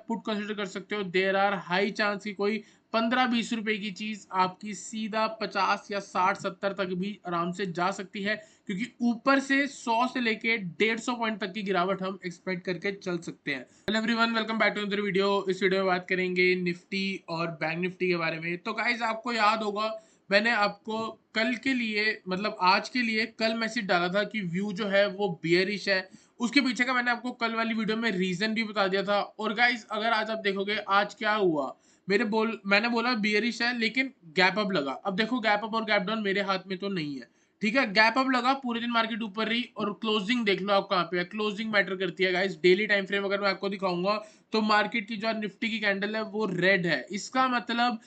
Put consider कर सकते हो। देयर आर हाई चांस की कोई 15-20 रुपए की चीज आपकी सीधा 50 या 60-70 तक भी आराम से जा सकती है, क्योंकि ऊपर से 100 से लेके 150 पॉइंट तक की गिरावट हम एक्सपेक्ट करके चल सकते हैं। Hello everyone, welcome back to another video. इस वीडियो में बात करेंगे निफ्टी और बैंक निफ्टी के बारे में। तो गाइज आपको याद होगा, मैंने आपको कल के लिए मतलब आज के लिए कल मैसेज डाला था कि व्यू जो है वो बियरिश है। उसके पीछे का मैंने आपको कल वाली वीडियो में रीजन भी बता दिया था। और गाइज अगर आज आप देखोगे आज क्या हुआ, मैंने बोला बियरिश है लेकिन गैप अप लगा। अब देखो गैप अप और गैप डाउन मेरे हाथ में तो नहीं है, ठीक है। गैप अप लगा, पूरे दिन मार्केट ऊपर रही और क्लोजिंग देख लो आप कहाँ पे है। क्लोजिंग मैटर करती है गाइस। डेली टाइम फ्रेम अगर मैं आपको दिखाऊंगा तो मार्केट की जो निफ्टी की कैंडल है वो रेड है। इसका मतलब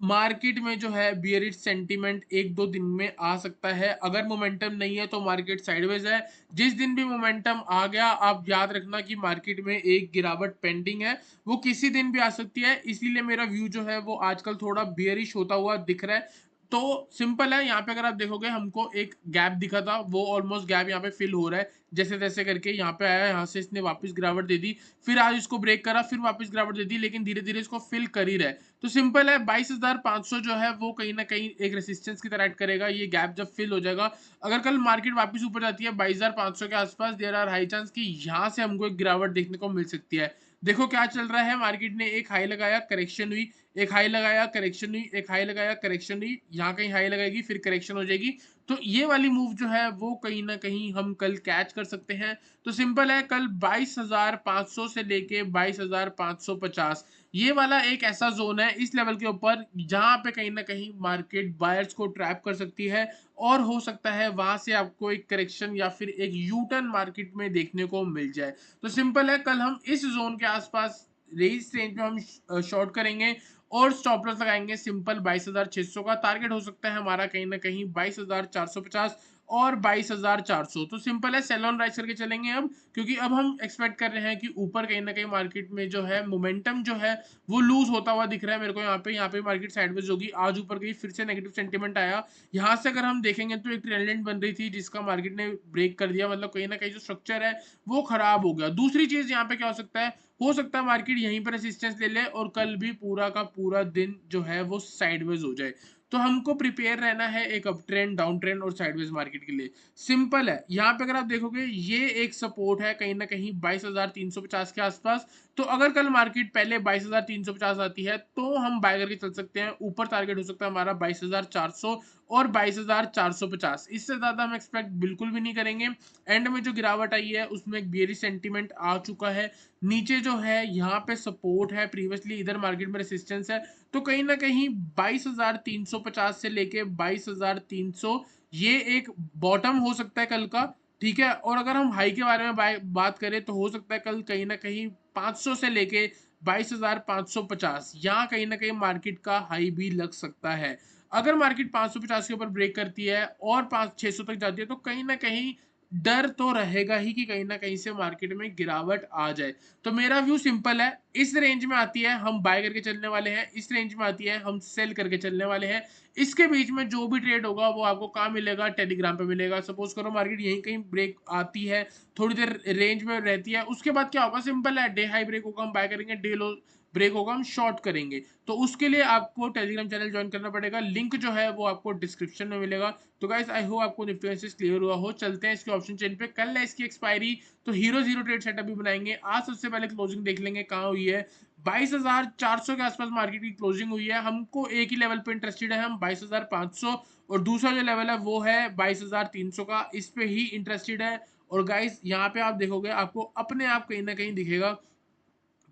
मार्केट में जो है बियरिश सेंटीमेंट एक दो दिन में आ सकता है। अगर मोमेंटम नहीं है तो मार्केट साइडवेज है। जिस दिन भी मोमेंटम आ गया, आप याद रखना कि मार्केट में एक गिरावट पेंडिंग है, वो किसी दिन भी आ सकती है। इसीलिए मेरा व्यू जो है वो आजकल थोड़ा बियरिश होता हुआ दिख रहा है। तो सिंपल है, यहाँ पे अगर आप देखोगे हमको एक गैप दिखा था, वो ऑलमोस्ट गैप यहाँ पे फिल हो रहा है जैसे तैसे करके। यहाँ पे आया, यहाँ से इसने वापस गिरावट दे दी, फिर आज इसको ब्रेक करा, फिर वापस गिरावट दे दी, लेकिन धीरे धीरे इसको फिल कर ही रहा है। तो सिंपल है, 22,500 जो है वो कहीं ना कहीं एक रेसिस्टेंस की तरह एक्ट करेगा। ये गैप जब फिल हो जाएगा, अगर कल मार्केट वापस ऊपर जाती है 22,500 के आसपास, देयर आर हाई चांस कि यहाँ से हमको एक गिरावट देखने को मिल सकती है। देखो क्या चल रहा है, मार्केट ने एक हाई लगाया, करेक्शन हुई, एक हाई लगाया, करेक्शन हुई, एक हाई लगाया, करेक्शन हुई, यहाँ कहीं हाई लगाएगी फिर करेक्शन हो जाएगी। तो ये वाली मूव जो है वो कहीं ना कहीं हम कल कैच कर सकते हैं। तो सिंपल है, कल 22,500 से लेके 22,550 ये वाला एक ऐसा जोन है इस लेवल के ऊपर जहां पे कहीं ना कहीं मार्केट बायर्स को ट्रैप कर सकती है। और हो सकता है वहां से आपको एक करेक्शन या फिर एक यू टर्न मार्केट में देखने को मिल जाए। तो सिंपल है, कल हम इस जोन के आसपास रेंज में हम शॉर्ट करेंगे और स्टॉप लॉस लगाएंगे। सिंपल 22,600 का टारगेट हो सकता है हमारा कहीं ना कहीं 22,450 और 22,400। तो सिंपल है, सेल ऑन राइज करके चलेंगे अब, क्योंकि अब हम एक्सपेक्ट कर रहे हैं कि ऊपर कहीं ना कहीं मार्केट में जो है मोमेंटम जो है वो लूज होता हुआ दिख रहा है मेरे को। यहाँ पे मार्केट साइडवेज होगी, आज ऊपर गई, फिर से नेगेटिव सेंटीमेंट आया। यहाँ से अगर हम देखेंगे तो एक ट्रेंड लाइन बन रही थी जिसका मार्केट ने ब्रेक कर दिया, मतलब कहीं ना कहीं जो स्ट्रक्चर है वो खराब हो गया। दूसरी चीज यहाँ पे क्या हो सकता है मार्केट यहीं पर रेसिस्टेंस ले ले और कल भी पूरा का पूरा दिन जो है वो साइडवेज हो जाए। तो हमको प्रिपेयर रहना है एक अप ट्रेंड, डाउन ट्रेंड और साइडवेज मार्केट के लिए। सिंपल है, यहाँ पे अगर आप देखोगे ये एक सपोर्ट है कहीं ना कहीं 22,350 के आसपास। तो अगर कल मार्केट पहले 22,350 आती है तो हम बाय करके चल सकते हैं। ऊपर टारगेट हो सकता है हमारा 22,400 और 22,450। इससे ज्यादा हम एक्सपेक्ट बिल्कुल भी नहीं करेंगे। एंड में जो गिरावट आई है उसमें एक बियरिश सेंटीमेंट आ चुका है। नीचे जो है यहाँ पे सपोर्ट है, प्रीवियसली इधर मार्केट में रेसिस्टेंस है। तो कहीं ना कहीं 22,350 से लेके 22,300 ये एक बॉटम हो सकता है कल का, ठीक है। और अगर हम हाई के बारे में बात करें तो हो सकता है कल कहीं ना कहीं 500 से लेके 22,550 यहाँ कहीं ना कहीं मार्केट का हाई भी लग सकता है। अगर मार्केट 550 के ऊपर ब्रेक करती है और 500-600 तक जाती है तो कहीं ना कहीं डर तो रहेगा ही कि कहीं ना कहीं से मार्केट में गिरावट आ जाए। तो मेरा व्यू सिंपल है, इस रेंज में आती है हम बाय करके चलने वाले हैं, इस रेंज में आती है हम सेल करके चलने वाले हैं। इसके बीच में जो भी ट्रेड होगा वो आपको कहाँ मिलेगा, टेलीग्राम पे मिलेगा। सपोज करो मार्केट यहीं कहीं ब्रेक आती है, थोड़ी देर रेंज में रहती है, उसके बाद क्या होगा, सिंपल है, डे हाई ब्रेक होगा हम बाय करेंगे, डे लो ब्रेक होगा हम शॉर्ट करेंगे। तो उसके लिए आपको टेलीग्राम चैनल ज्वाइन करना पड़ेगा, लिंक जो है वो आपको डिस्क्रिप्शन में मिलेगा। तो गाइस आई होप आपको निफ्टी एनालिसिस क्लियर हुआ हो। चलते हैं इसके ऑप्शन चेन पे, कल है इसकी एक्सपायरी, तो हीरो जीरो ट्रेड सेटअप भी बनाएंगे। आज सबसे पहले क्लोजिंग देख लेंगे कहाँ हुई है। 22,400 के आसपास मार्केट की क्लोजिंग हुई है। हमको एक ही लेवल पे इंटरेस्टेड है, हम 22,500, और दूसरा जो लेवल है वो है 22,300 का, इस पे ही इंटरेस्टेड है। और गाइस यहाँ पे आप देखोगे आपको अपने आप कहीं ना कहीं दिखेगा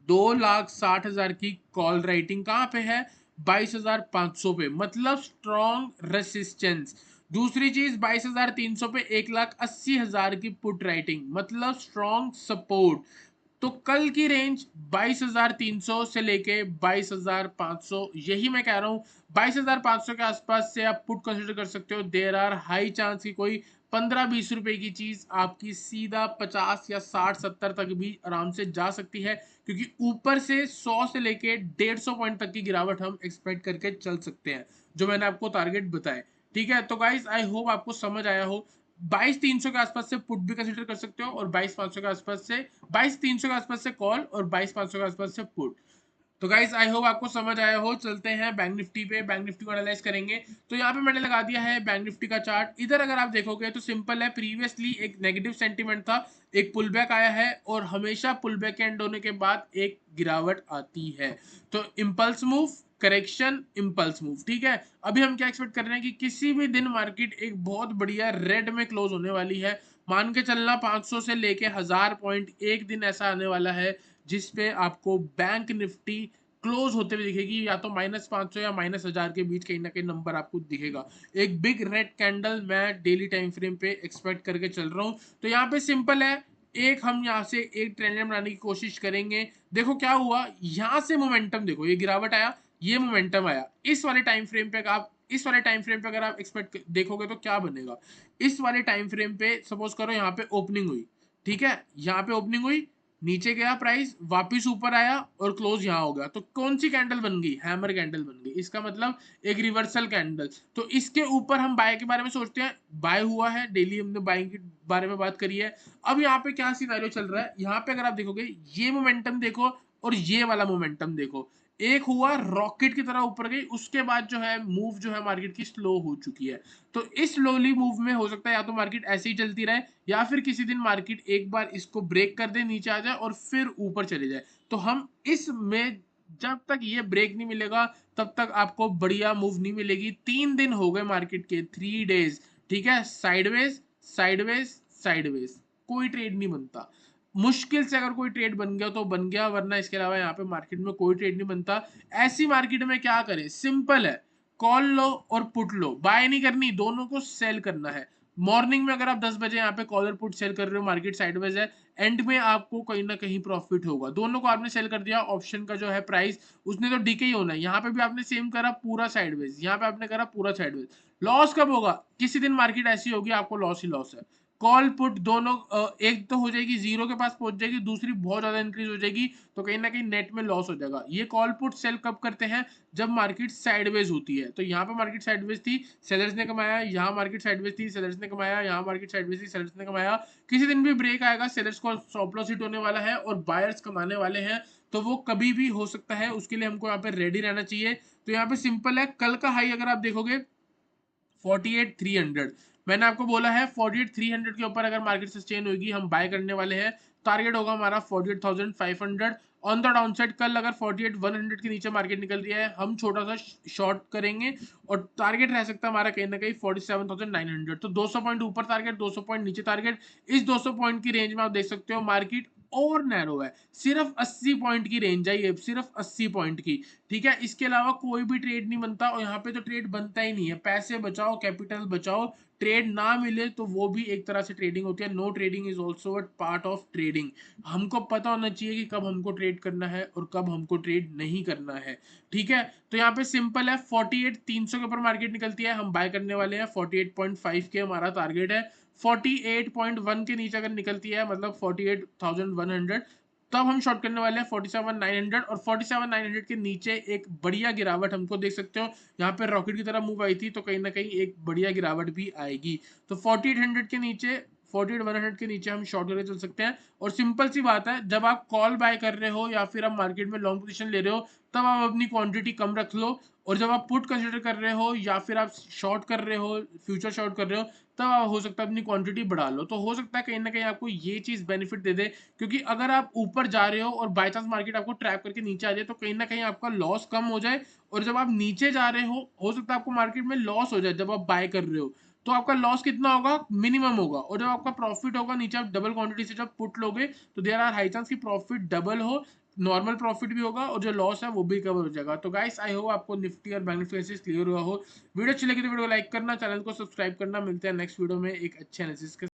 2,60,000 की कॉल राइटिंग कहाँ पे है, 22,500 पे, मतलब स्ट्रॉन्ग रेसिस्टेंस। दूसरी चीज 22,300 पे 1,80,000 की पुट राइटिंग, मतलब स्ट्रॉन्ग सपोर्ट। तो कल की रेंज 22,300 से लेके 22,500, यही मैं कह रहा हूँ। 22,500 के आसपास से आप पुट कंसिडर कर सकते हो। देयर आर हाई चांस की कोई 15-20 रुपए की चीज आपकी सीधा 50 या 60-70 तक भी आराम से जा सकती है, क्योंकि ऊपर से 100 से लेके 150 पॉइंट तक की गिरावट हम एक्सपेक्ट करके चल सकते हैं, जो मैंने आपको टारगेट बताए। ठीक है, तो गाइस आई होप आपको समझ आया हो। 22,300 के आसपास से पुट भी कंसिडर कर सकते हो, और 22,500 के आसपास से 22,300 के आसपास से कॉल, और 22,500 के आसपास से पुट। तो गाइस आई होप आपको समझ आया हो। चलते हैं बैंक निफ्टी पे, बैंक निफ्टी को एनालाइज करेंगे। तो यहाँ पे मैंने लगा दिया है बैंक निफ्टी का चार्ट। इधर अगर आप देखोगे तो सिंपल है, प्रीवियसली एक नेगेटिव सेंटीमेंट था, एक पुल बैक आया है, और हमेशा पुल बैक के एंड होने के बाद एक गिरावट आती है। तो impulse move, correction, impulse move, ठीक है। अभी हम क्या एक्सपेक्ट कर रहे हैं कि किसी भी दिन मार्केट एक बहुत बढ़िया रेड में क्लोज होने वाली है। मान के चलना 500 से लेके 1000 पॉइंट एक दिन ऐसा आने वाला है जिसपे आपको बैंक निफ्टी क्लोज होते हुए दिखेगी, या तो -500 या -1000 के बीच कहीं ना कहीं नंबर आपको दिखेगा। एक बिग रेड कैंडल मैं डेली टाइम फ्रेम पे एक्सपेक्ट करके चल रहा हूँ। तो यहाँ पे सिंपल है, एक हम यहाँ से एक ट्रेंड लाइन बनाने की कोशिश करेंगे। देखो क्या हुआ, यहाँ से मोमेंटम देखो, ये गिरावट आया, ये मोमेंटम आया। इस वाले टाइम फ्रेम पे आप इस वाले टाइम फ्रेम पे अगर आप एक्सपेक्ट देखोगे तो क्या बनेगा। इस वाले टाइम फ्रेम पे सपोज करो यहाँ पे ओपनिंग हुई, ठीक है, यहाँ पे ओपनिंग हुई, नीचे गया प्राइस, वापस ऊपर आया और क्लोज यहाँ हो गया। तो कौन सी कैंडल बन गई, हैमर कैंडल बन गई। इसका मतलब एक रिवर्सल कैंडल। तो इसके ऊपर हम बाय के बारे में सोचते हैं, बाय हुआ है, डेली हमने बाइंग के बारे में बात करी है। अब यहाँ पे क्या सिनेरियो चल रहा है, यहाँ पे अगर आप देखोगे ये मोमेंटम देखो और ये वाला मोमेंटम देखो, एक हुआ रॉकेट की तरह ऊपर गई, उसके बाद जो है मूव जो है मार्केट की स्लो हो चुकी है। तो इस स्लोली मूव में हो सकता है या तो मार्केट ऐसे ही चलती रहे, या फिर किसी दिन मार्केट एक बार इसको ब्रेक कर दे, नीचे आ जाए और फिर ऊपर चले जाए। तो हम इसमें जब तक ये ब्रेक नहीं मिलेगा तब तक आपको बढ़िया मूव नहीं मिलेगी। 3 दिन हो गए मार्केट के, 3 डेज, ठीक है, साइडवेज साइडवेज साइडवेज, कोई ट्रेड नहीं बनता। मुश्किल से अगर कोई ट्रेड बन गया तो बन गया, वरना इसके अलावा यहाँ पे मार्केट में कोई ट्रेड नहीं बनता। ऐसी मार्केट में क्या करें, सिंपल है, कॉल लो और पुट लो, बाय नहीं करनी, दोनों को सेल करना है। मॉर्निंग में अगर आप 10 बजे यहाँ पे कॉल और पुट सेल कर रहे हो, मार्केट साइडवेज है, एंड में आपको कहीं ना कहीं प्रॉफिट होगा। दोनों को आपने सेल कर दिया, ऑप्शन का जो है प्राइस उसने तो डीके ही होना है। यहाँ पे भी आपने सेम करा पूरा साइडवेज, यहाँ पे आपने करा पूरा साइडवेज। लॉस कब होगा, किसी दिन मार्केट ऐसी होगी आपको लॉस ही लॉस है। कॉल पुट दोनों एक तो हो जाएगी जीरो के पास पहुंच जाएगी, दूसरी बहुत ज्यादा इंक्रीज हो जाएगी, तो कहीं ना कहीं नेट में लॉस हो जाएगा। ये कॉल पुट सेल कब करते हैं, जब मार्केट साइडवेज होती है। तो यहाँ पे मार्केट साइडवेज थी, सेलर्स ने कमाया, यहाँ मार्केट साइडवेज थी, सेलर्स ने कमाया, यहाँ मार्केट साइडवेज थी, सेलर्स ने कमाया। किसी दिन भी ब्रेक आएगा, सेलर्स को स्टॉप लॉस हिट होने वाला है और बायर्स कमाने वाले हैं। तो वो कभी भी हो सकता है, उसके लिए हमको यहाँ पे रेडी रहना चाहिए। तो यहाँ पे सिंपल है, कल का हाई अगर आप देखोगे 48,300, मैंने आपको बोला है 48,300 के ऊपर अगर मार्केट सस्टेन होगी हम बाय करने वाले हैं। टारगेट होगा हमारा 48,500 ऑन द डाउन साइड। कल अगर 48,100 के नीचे मार्केट निकल रही है हम छोटा सा शॉर्ट करेंगे, और टारगेट रह सकता है हमारा कहीं ना कहीं 47,900। तो 200 पॉइंट ऊपर टारगेट, 200 पॉइंट नीचे टारगेट। इस 200 पॉइंट की रेंज में आप देख सकते हो मार्केट और नैरो है, सिर्फ 80 पॉइंट की रेंज है ये, सिर्फ 80 पॉइंट की, ठीक है। इसके अलावा कोई भी ट्रेड नहीं बनता, और यहाँ पे तो ट्रेड बनता ही नहीं है। पैसे बचाओ, कैपिटल बचाओ, ट्रेड ना मिले तो वो भी एक तरह से ट्रेडिंग होती है। No trading is also a part of trading. हमको पता होना चाहिए कि कब हमको ट्रेड करना है और कब हमको ट्रेड नहीं करना है, ठीक है। तो यहाँ पे सिंपल है, 48,300 के ऊपर मार्केट निकलती है हम बाय करने वाले हैं, 48.5 के हमारा टारगेट है। 48.1 के नीचे अगर निकलती है मतलब 48,100, तब हम शॉर्ट करने वाले हैं 47,900। और 47,900 के नीचे एक बढ़िया गिरावट हमको देख सकते हो, यहाँ पे रॉकेट की तरह मूव आई थी, तो कहीं ना कहीं एक बढ़िया गिरावट भी आएगी। तो 4800 के नीचे, 48,100 के नीचे हम शॉर्ट करके चल सकते हैं। और सिंपल सी बात है, जब आप कॉल बाय कर रहे हो या फिर आप मार्केट में लॉन्ग पोजीशन ले रहे हो, तब आप अपनी क्वांटिटी कम रख लो। और जब आप पुट कंसिडर कर रहे हो या फिर आप शॉर्ट कर रहे हो, फ्यूचर शॉर्ट कर रहे हो, तब आप हो सकता है अपनी क्वांटिटी बढ़ा लो। तो हो सकता है कहीं ना कहीं आपको ये चीज बेनिफिट दे दे, क्योंकि अगर आप ऊपर जा रहे हो और बाय चांस मार्केट आपको ट्रैप करके नीचे आ जाए तो कहीं ना कहीं आपका लॉस कम हो जाए। और जब आप नीचे जा रहे हो सकता है आपको मार्केट में लॉस हो जाए जब आप बाय कर रहे हो, तो आपका लॉस कितना होगा, मिनिमम होगा। और जब आपका प्रॉफिट होगा, नीचे आप डबल क्वांटिटी से जब पुट लोगे तो देयर आर हाई चांस की प्रॉफिट डबल हो, नॉर्मल प्रॉफिट भी होगा और जो लॉस है वो भी कवर हो जाएगा। तो गाइस आई होप आपको निफ्टी और बैंक निफ्टी क्लियर हुआ हो। वीडियो अच्छी लगी तो वीडियो को लाइक करना, चैनल को सब्सक्राइब करना। मिलते हैं नेक्स्ट वीडियो में एक अच्छे एनालिसिस के